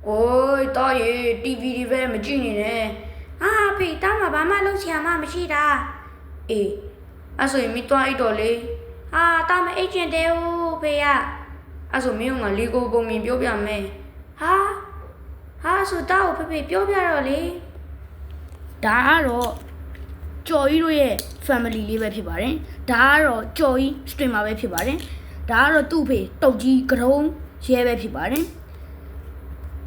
โอ้ยตาเย่ทีวีဒီပဲမကြည့်နေနဲ့ဟာဖေတားမှာဘာမှလုပ်ချင်မှမရှိတာအေးအဲ့ဆိုရင်မီတွားအိတ်တော်လေဟာတားမအိတ်ချင်တယ်ဟုတ်ဖေရအဲ့ဆိုမင်းကလီကိုပုံမြင်ပြောပြမယ်ဟာဆိုတားကိုဖေပြောပြတော့လေဒါကတော့ကျော်ကြီးတို့ရဲ့ family လေးပဲဖြစ်ပါတယ်ဒါကတော့ကျော်ကြီး streamer ပဲဖြစ်ပါတယ်ဒါကတော့သူ့ဖေတုတ်ကြီးကရုံးရဲပဲဖြစ်ပါတယ်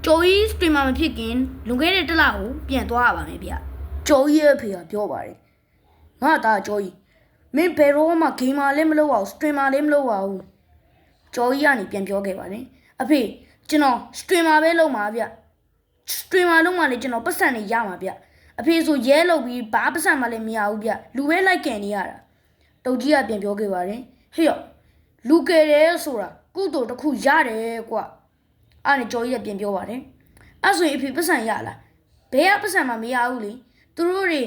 ကျော်ကြီး streamer မဖြစ်ခင်လွန်ခဲ့တဲ့တစ်လကိုပြန်သွားရပါမယ်ဗျကျော်ကြီးရဲ့ဖေကပြောပါတယ်ငါသားကျော်ကြီးမင်းဘယ်တော့မှ gamer လည်းမလုပ်အောင် streamer လည်းမလုပ်အောင်ကျော်ကြီးကနေပြန်ပြောခဲ့ပါတယ်အဖေကျွန်တော် streamer ပဲလုပ်မှာဗျ streamer လုပ်မှလည်းကျွန်တော်ပတ်စံနေရမှာဗျအဖေဆိုရဲလုပ်ပြီးဘာပတ်စံမှလည်းမရဘူးဗျလူပဲလိုက်ကန်နေရတာတုတ်ကြီးကပြန်ပြောခဲ့ပါတယ်ဟေ့ရောလူကယ်တယ်ဆိုတာကုသိုလ်တစ်ခုရတယ်ကွအဲ့နဲ့ကျော်ကြီးကပြန်ပြောပါတယ်အဲ့ဆိုရင်အဖေပတ်စံရလားဘယ်ကပတ်စံမှမရဘူးလေသူတို့တွေ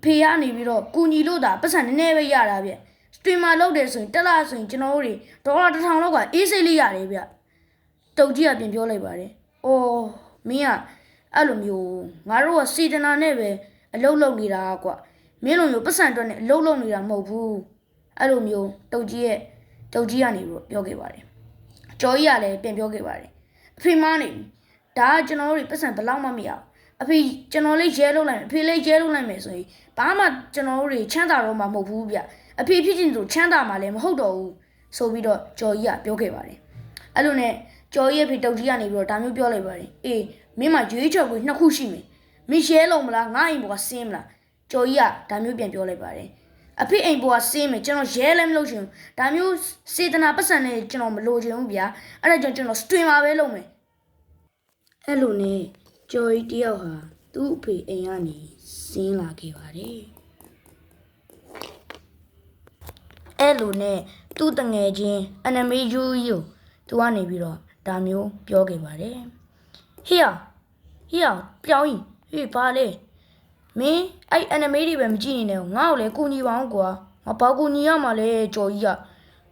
ဖေရနေပြီးတော့ကူညီလို့တာပတ်စံနည်းနည်းပဲရတာဗျစတရီမာလုပ်တယ်ဆိုရင်တက်လာဆိုရင်ကျွန်တော်တို့တွေဒေါ်လာ1000လောက်ကအေးစိတ်လေးရတယ်ဗျတုတ်ကြီးကပြန်ပြောလိုက်ပါတယ်အော်မင်းကအဲ့လိုမျိုးငါတို့ကစေတနာနဲ့ပဲအလုပ်လုပ်နေတာကွမင်းလိုမျိုးပတ်စံအတွက်နဲ့အလုပ်လုပ်နေတာမဟုတ်ဘူးအဲ့လိုမျိုးတုတ်ကြီးကနေပြီးပြောခဲ့ပါတယ်ကျော်ကြီးကလည်းပြန်ပြောခဲ့ပါတယ်အဖေမနေဒါကကျွန်တော်တို့ပတ်စံဘယ်လောက်မှမရအဖေကျွန်တော်လေးရဲလုပ်လိုက်မယ်အဖေလေးရဲလုပ်လိုက်မယ်ဆိုရင်ဘာမှကျွန်တော်တို့ချမ်းသာတော့မှာမဟုတ်ဘူးဗျအဖေဖြစ်ချင်းဆိုချမ်းသာမှာလည်းမဟုတ်တော့ဘူးဆိုပြီးတော့ကျော်ကြီးကပြောခဲ့ပါတယ်အဲ့လိုနဲ့ကျော်ကြီးရဲ့ဖေတုတ်ကြီးကနေပြီးတော့ဒါမျိုးပြောလိုက်ပါတယ်အေးမင်းမရွေးချယ်ခွင့်2ခုရှိမယ်မင်းရဲလုံးမလားငါအိမ်ပေါ်ကဆင်းမလားကျော်ကြီးကဒါမျိုးပြန်ပြောလိုက်ပါတယ်အဖေအိမ်ပေါ်ကဆင်းမယ်ကျွန်တော်ရဲလည်းမလုပ်ချင်ဘူးဒါမျိုးစေတနာပတ်စံနဲ့ကျွန်တော်မလိုချင်ဘူးဗျာအဲ့ဒါကြောင့်ကျွန်တော် streamer ပဲလုပ်မယ်အဲ့လိုနဲ့ကျော်ကြီးတယောက်ဟာသူ့အဖေအိမ်ကနေဆင်းလာခဲ့ပါတယ်အဲ့လိုနဲ့သူ့တငယ်ချင်းအနမေယူယူသူကနေပြီးတော့ဒါမျိုးပြောခဲ့ပါတယ်ဟေ့ပြောင်းဟေးပါလေမင်းအဲ့အနမေတွေပဲမကြည့်နေနဲ့ငါ့ကိုလည်းကူညီပါအောင်ကွာငါဘာကူညီရမှာလဲကျော်ကြီးက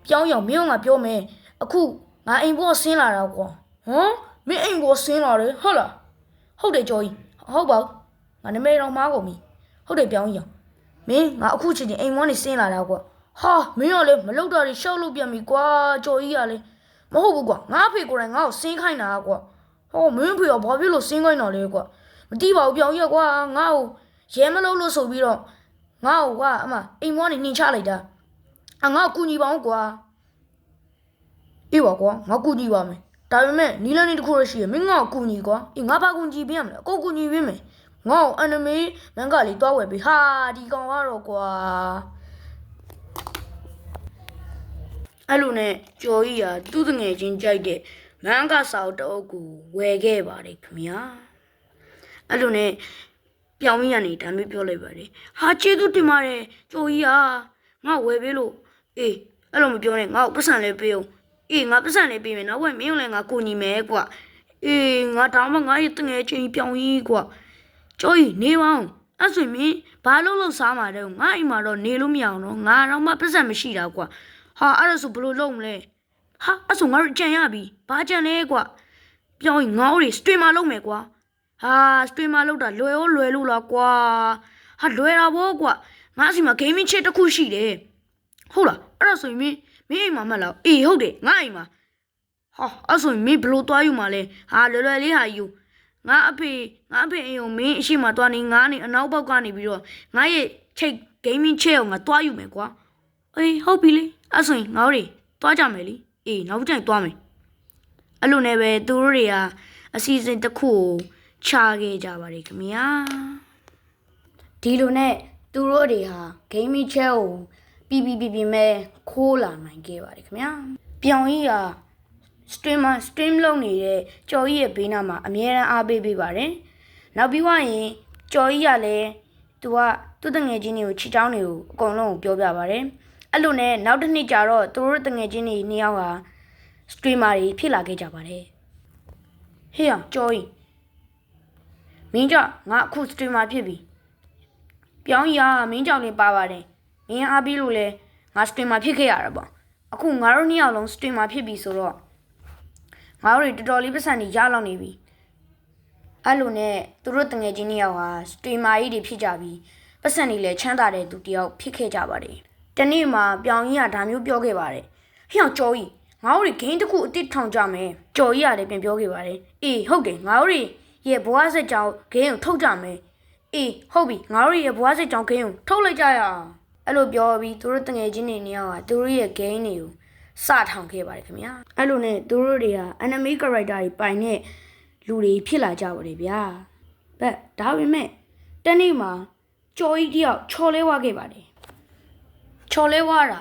ပြောင်းမင်းကပြောမယ်အခုငါအိမ်ပေါ်ဆင်းလာတာကွာဟမ်မင်းအိမ်ပေါ်ဆင်းလာတယ်ဟုတ်လားဟုတ်တယ်ကျော်ကြီးဟုတ်ပါဘူးငါနမေတော်မားကုန်ပြီဟုတ်တယ်ပြောင်းမင်းငါအခုချိန်အိမ်ပေါ်နေဆင်းလာတာကွာဟာမင်းကလည်းမလုပ်တာတွေရှောက်လုပ်ပြန်ပြီကွာကျော်ကြီးကလည်းမဟုတ်ဘူးကွာငါအဖေကိုယ်တိုင်ငါ့ကိုဆင်းခိုင်းတာကွာဟောမင်းဖေကဘာဖြစ်လို့ဆင်းခိုင်းတာလဲကွာမတိပါဘူးပြောင်းကြီးကွာငါ့ကိုရဲမလုပ်လို့ဆိုပြီးတော့ငါ့ကိုကအမအိမ်မောနေနှင်ချလိုက်တာငါ့ကိုကူညီပါအောင်ကွာအေးပါကွာငါကူညီပါမယ်ဒါပေမဲ့နီလန်းနေတစ်ခုရရှိရမင်းငါ့ကိုကူညီကွာအေးငါဘာကူညီပေးရမလဲကိုကူညီပေးမယ်ငါ့ကိုအန်နမေမန်ကလေးတွားဝယ်ပေးဟာဒီကောင်ကတော့ကွာအဲ့လိုနဲ့ကျော်ကြီးကသူ့တငယ်ချင်းကြိုက်တဲ့မန်ကစာအုပ်တအုပ်ကိုဝယ်ခဲ့ပါတယ်ခင်ဗျာအဲ့လိုနဲ့ပြောင်းရနေဒါမျိုးပြောလိုက်ပါတယ်ဟာကျေးဇူးတင်ပါတယ်ကျော်ကြီးဟာငါဝယ်ပေးလို့အေးအဲ့လိုမပြောနဲ့ငါ့ကိုပတ်စံလေးပေးအောင်အေးငါပတ်စံလေးပေးမယ်နောက်ဝယ်မင်းလည်းငါကူညီမယ်ကွာအေးငါဒါမှငါရဲ့တငယ်ချင်းပြောင်းကြီးကွာကျော်ကြီးနေပါအောင်အဲ့ဆိုမင်းဘာလို့စားမှာလဲငါအိမ်မှာတော့နေလို့မရအောင်တော့ငါတော့မှပတ်စံမရှိတာကွာဟာအဲ့ဒါဆိုဘယ်လိုလုပ်မလဲဟာအဲ့ဆိုငါတို့ကြံရပြီဘာကြံလဲကွာပြောင်းငါတို့တွေ streamer လုပ်မယ်ကွာဟာစတရီမာလောက်တာလွယ်လို့လားကွာဟာလွယ်တာဗောကွာငါအစီမှာ gaming chip တစ်ခုရှိတယ်ဟုတ်လားအဲ့ဒါဆိုရင်မင်းအိမ်မှာမှတ်လားအေးဟုတ်တယ်ငါအိမ်မှာဟာအဲ့ဆိုရင်မင်းဘလို့သွားယူမှာလဲဟာလွယ်လေးဟာယူငါအဖေအိမ်ကိုမင်းအရှိမသွားနေငါနေအနောက်ဘောက်ကနေပြီးတော့ငါရဲ့ chip gaming chip ကိုငါသွားယူမယ်ကွာအေးဟုတ်ပြီလေအဲ့ဆိုရင်ငါတို့တွေသွားကြမယ်လीအေးနောက်ကြိုင်သွားမယ်အဲ့လိုနဲ့ပဲသူတို့တွေကအစီအစဉ်တစ်ခုကိုချခဲ့ကြပါတယ်ခင်ဗျာဒီလိုနဲ့သူတို့တွေဟာ gaming chat ကိုပြမဲ့ခိုးလာနိုင်ခဲ့ပါတယ်ခင်ဗျာပြောင်ကြီးက stream လုပ်နေတဲ့ကျော်ကြီးရဲ့ဘေးနားမှာအမြဲတမ်းအားပေးပါတယ်နောက်ပြီးရင်ကျော်ကြီးကလည်းသူ့တငယ်ချင်းတွေကိုချစ်ချောင်းတွေကိုအကုန်လုံးကိုပြောပြပါတယ်အဲ့လိုနဲ့နောက်တစ်နှစ်ကြာတော့သူတို့တငယ်ချင်းတွေနှစ်ယောက်ဟာ streamer တွေဖြစ်လာခဲ့ကြပါတယ်ဟေ့ကျော်ကြီးမင်းကြောင့်ငါအခု streamer ဖြစ်ပြီပြောင်းရမင်းကြောင့်လည်းပါပါတယ်မင်းအားပြီးလို့လဲငါ streamer ဖြစ်ခဲ့ရတာပေါ့အခုငါတို့နှစ်ယောက်လုံး streamer ဖြစ်ပြီဆိုတော့ငါတို့တွေတော်တော်လေးပတ်စံနေရလောက်နေပြီ အဲ့လိုနဲ့သူတို့တငယ်ချင်းနှစ်ယောက်ဟာစတရီမာကြီးတွေဖြစ်ကြပြီးပတ်စံတွေလည်းချမ်းသာတဲ့သူတယောက်ဖြစ်ခဲ့ကြပါတယ်တနေ့မှာပြောင်ကြီးကဒါမျိုးပြောခဲ့ပါတယ်ဟေ့အောင်ကျော်ကြီးငါတို့တွေဂိမ်းတစ်ခုအစ်စ်ထောင်ကြမယ်ကျော်ကြီးကလည်းပြန်ပြောခဲ့ပါတယ်အေးဟုတ်တယ်ငါတို့တွေရဲ့ဘွားဆက်ကြောင်ဂိမ်းကိုထုတ်ကြမယ်အေးဟုတ်ပြီငါတို့ရဲ့ဘွားစစ်ကြောင်ဂိမ်းကိုထုတ်လိုက်ကြရအောင်အဲ့လိုပြောပြီးသူတို့တငယ်ချင်းတွေနှစ်ယောက်ကသူတို့ရဲ့ဂိမ်းတွေကိုစထောင်ခဲ့ပါတယ်ခင်ဗျာအဲ့လိုနဲ့သူတို့တွေက enemy character တွေပိုင်တဲ့လူတွေဖြစ်လာကြပါတယ်ဗျာဒါပေမဲ့တနေ့မှာကြော်ကြီးတယောက်ချော်လဲဝါခဲ့ပါတယ်ချော်လဲဝါတာ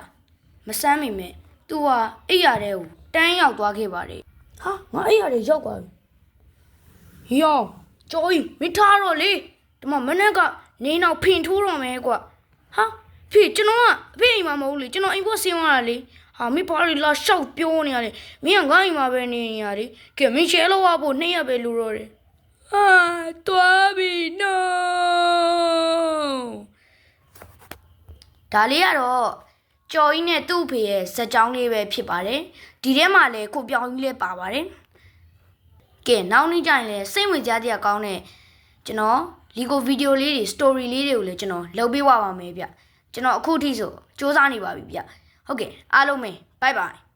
မစမ်းမိမဲ့သူဟာအိပ်ရတဲ့ကိုတန်းရောက်သွားခဲ့ပါတယ်ဟာငါအိပ်ရတဲ့ရောက်သွားပြီယောကြော်ကြီးမထားတော့လေဒီမှာမနေ့ကနေနောက်ဖင်ထိုးတော့မယ်ကွာဟာဖေကျွန်တော်ကအဖေအိမ်မှာမဟုတ်လေကျွန်တော်အိမ်ဘက်ဆင်းသွားတာလေဟာမင်းဘာလို့လာရှောက်ပြောနေရလဲမင်းကငါ့အိမ်မှာပဲနေနေရလေကဲမင်းရှဲလို့ဝဖို့နှစ်ရက်ပဲလူတော့တယ်ဟာတွားပြီ no ဒါလေးကတော့ကြော်ကြီးနဲ့သူ့ဖေရဲ့ဇက်ကြောင်းလေးပဲဖြစ်ပါတယ်ဒီထဲမှာလည်းကိုပြောင်ကြီးလည်းပါပါတယ်ကဲနောက်နေ့ကျရင်လည်းစိတ်ဝင်စားစရာကောင်းတဲ့ကျွန်တော်လီကိုဗီဒီယိုလေးတွေ story လေးတွေကိုလည်းကျွန်တော်လုပ်ပေးပါမယ်ဗျကျွန်တော်အခုထိဆိုစူးစမ်းနေပါပြီဗျဟုတ်ကဲ့အားလုံးပဲ bye bye